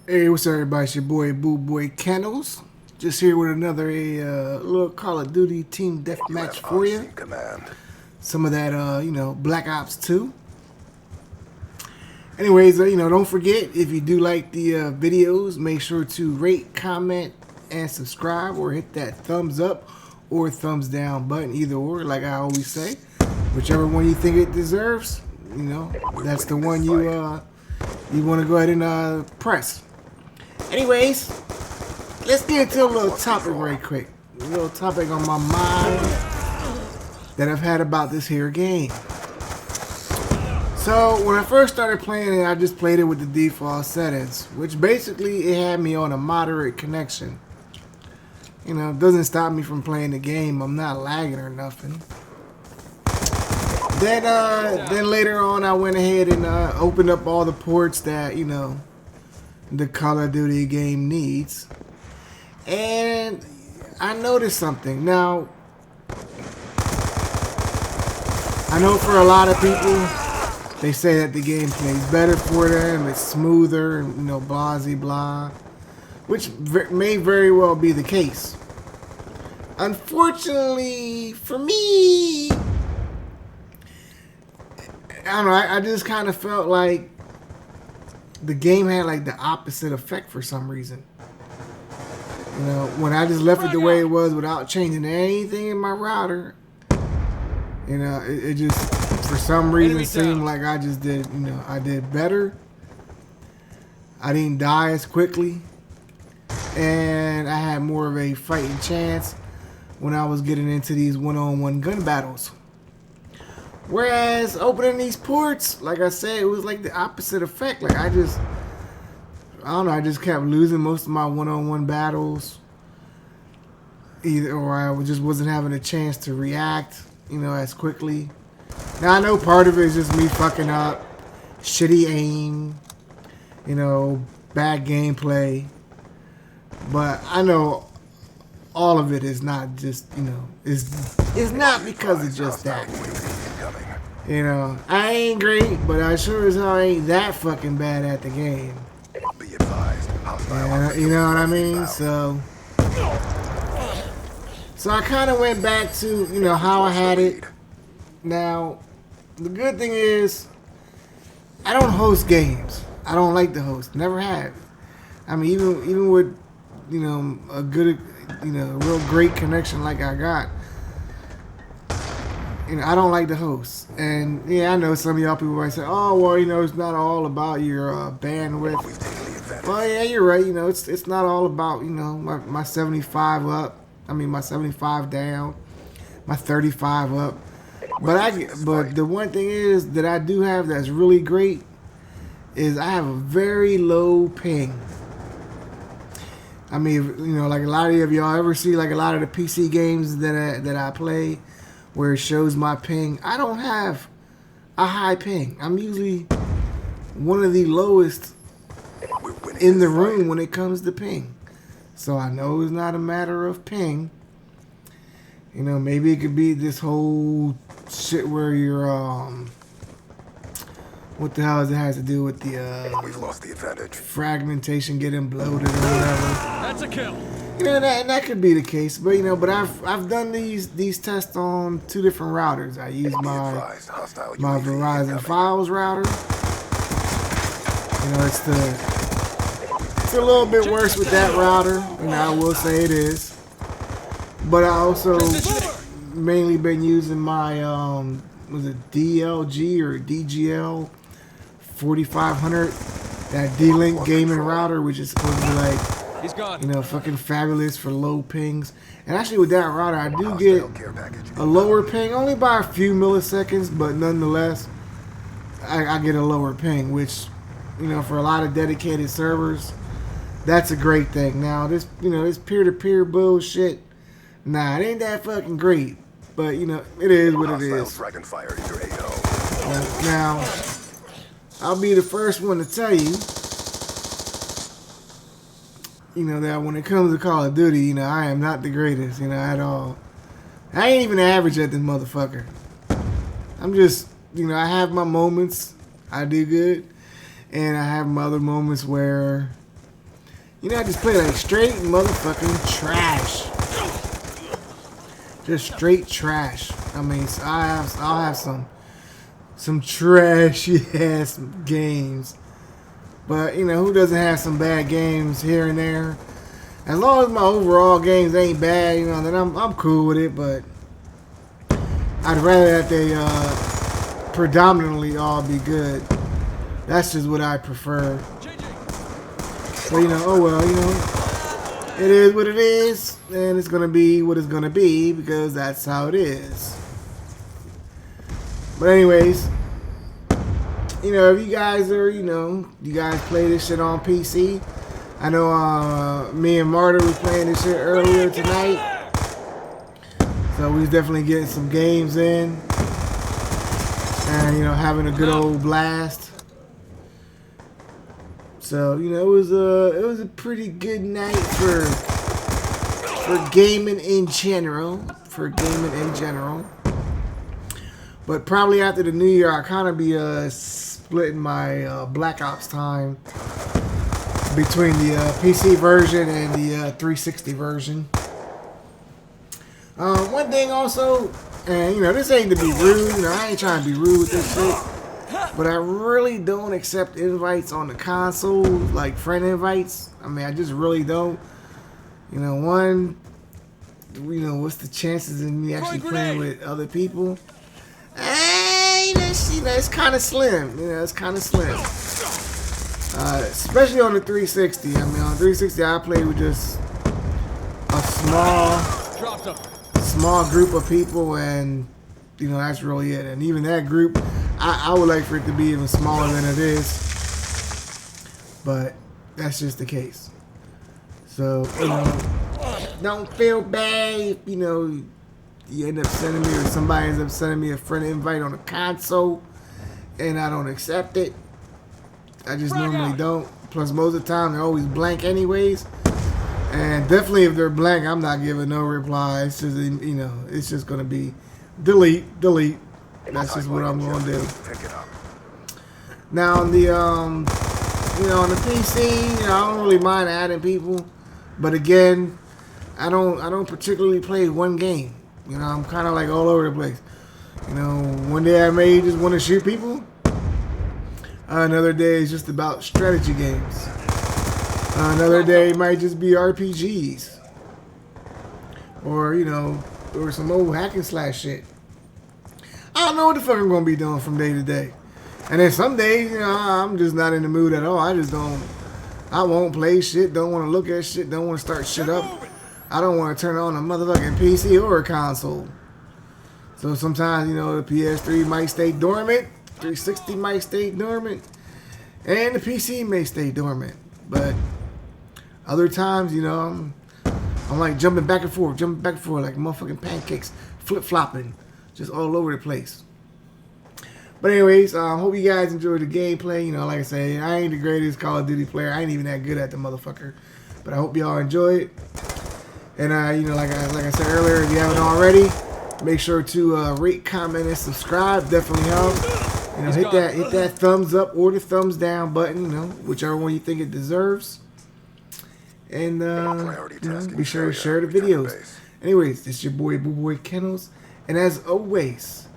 Hey, what's up, everybody? It's your boy BULLBOYKENNELS. Just here with another little Call of Duty team deathmatch for you. Command. Some of that, Black Ops 2. Anyways, don't forget, if you do like the videos, make sure to rate, comment, and subscribe, or hit that thumbs up or thumbs down button, either or, like I always say. Whichever one you think it deserves, that's the one you want to go ahead and press. Anyways, let's get into a little topic right quick. A little topic on my mind that I've had about this here game. So when I first started playing it, I just played it with the default settings, which basically it had me on a moderate connection. It doesn't stop me from playing the game. I'm not lagging or nothing. Then later on, I went ahead and opened up all the ports that the Call of Duty game needs, and I noticed something. Now, I know for a lot of people, they say that the game plays better for them, it's smoother, and blah blah, which may very well be the case. Unfortunately for me, I don't know, I just kind of felt like the game had like the opposite effect for some reason. When I just left it the way it was without changing anything in my router, it just for some reason seemed like I just did, I did better. I didn't die as quickly, and I had more of a fighting chance when I was getting into these one-on-one gun battles. Whereas opening these ports, like I said, it was like the opposite effect. Like I don't know, I just kept losing most of my one-on-one battles. Or I just wasn't having a chance to react, as quickly. Now I know part of it is just me fucking up, shitty aim, bad gameplay. But I know all of it is not just, it's not because of just that. I ain't great, but I sure as hell ain't that fucking bad at the game. Be advised. You know what I mean? So I kind of went back to, how I had it. Now, the good thing is, I don't host games. I don't like to host. Never have. I mean, even with, a good, real great connection like I got, I don't like to host. And yeah, I know some of y'all people might say, oh, well, it's not all about your bandwidth. Well, yeah, you're right. It's not all about, my 75 up. I mean, my 75 down, my 35 up. But the one thing is that I do have that's really great is I have a very low ping. I mean, like a lot of y'all ever see like a lot of the PC games that I play, where it shows my ping. I don't have a high ping. I'm usually one of the lowest in the room when it comes to ping. So I know it's not a matter of ping. Maybe it could be this whole shit where you're what the hell does it have to do with the We've lost the advantage. Fragmentation getting bloated or whatever. That's a kill. That could be the case, but but I've done these tests on two different routers. I use my Verizon Files router. It's a little bit worse with that router, I will say it is. But I also mainly been using my was it DLG or DGL 4500, that D-Link gaming router, which is supposed to be like, He's gone. Fucking fabulous for low pings. And actually with that router, I do get a lower ping, only by a few milliseconds, but nonetheless, I get a lower ping, which, for a lot of dedicated servers, that's a great thing. Now, this peer-to-peer bullshit, nah, it ain't that fucking great. But, it is what it is. Now, I'll be the first one to tell you, that when it comes to Call of Duty, I am not the greatest, at all. I ain't even average at this motherfucker. I'm just, I have my moments, I do good, and I have my other moments where You know, I just play like straight motherfucking trash. Just straight trash. I mean, I'll have some trashy ass games. But you know, who doesn't have some bad games here and there? As long as my overall games ain't bad, you know, then I'm cool with it. But I'd rather that they predominantly all be good. That's just what I prefer. But you know, oh well, you know, it is what it is, and it's gonna be what it's gonna be because that's how it is. But anyways, you know, if you guys are, you know, you guys play this shit on PC. I know me and Marta were playing this shit earlier tonight. So we was definitely getting some games in. And, you know, having a good old blast. So, you know, it was a pretty good night for gaming in general. But probably after the new year, I'll kind of be splitting my Black Ops time between the PC version and the 360 version. One thing also, and you know, this ain't to be rude, you know, I ain't trying to be rude with this shit, but I really don't accept invites on the console, like friend invites. I mean, I just really don't. You know, one, you know, what's the chances of me actually playing with other people? You know, it's kind of slim. You know, it's kind of slim. Especially on the 360. I mean, on 360, I played with just a small group of people, and you know, that's really it. And even that group, I would like for it to be even smaller than it is, but that's just the case. So, you know, don't feel bad if, you know, you end up sending me, or somebody ends up sending me a friend invite on a console and I don't accept it. I just normally don't. Plus, most of the time, they're always blank anyways. And definitely if they're blank, I'm not giving no reply. It's just, you know, it's just going to be delete. That's just what I'm going to do. Now, on the, you know, on the PC, you know, I don't really mind adding people. But again, I don't particularly play one game. You know, I'm kind of like all over the place. You know, one day I may just want to shoot people. Another day is just about strategy games. Another day might just be RPGs. Or, you know, or some old hack and slash shit. I don't know what the fuck I'm going to be doing from day to day. And then some days, you know, I'm just not in the mood at all. I won't play shit, don't want to look at shit, don't want to start shit up. I don't want to turn on a motherfucking PC or a console. So sometimes, you know, the PS3 might stay dormant, 360 might stay dormant, and the PC may stay dormant. But other times, you know, I'm like jumping back and forth like motherfucking pancakes, flip-flopping, just all over the place. But anyways, hope you guys enjoyed the gameplay. You know, like I say, I ain't the greatest Call of Duty player. I ain't even that good at the motherfucker. But I hope y'all enjoy it. And, you know, like I said earlier, if you haven't already, make sure to rate, comment, and subscribe. Definitely helps. You know, hit that thumbs up or the thumbs down button, you know, whichever one you think it deserves. And, you know, be sure to share the videos. Anyways, this is your boy, BULLBOYKENNELS. And as always,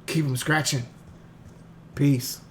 keep them scratching. Peace.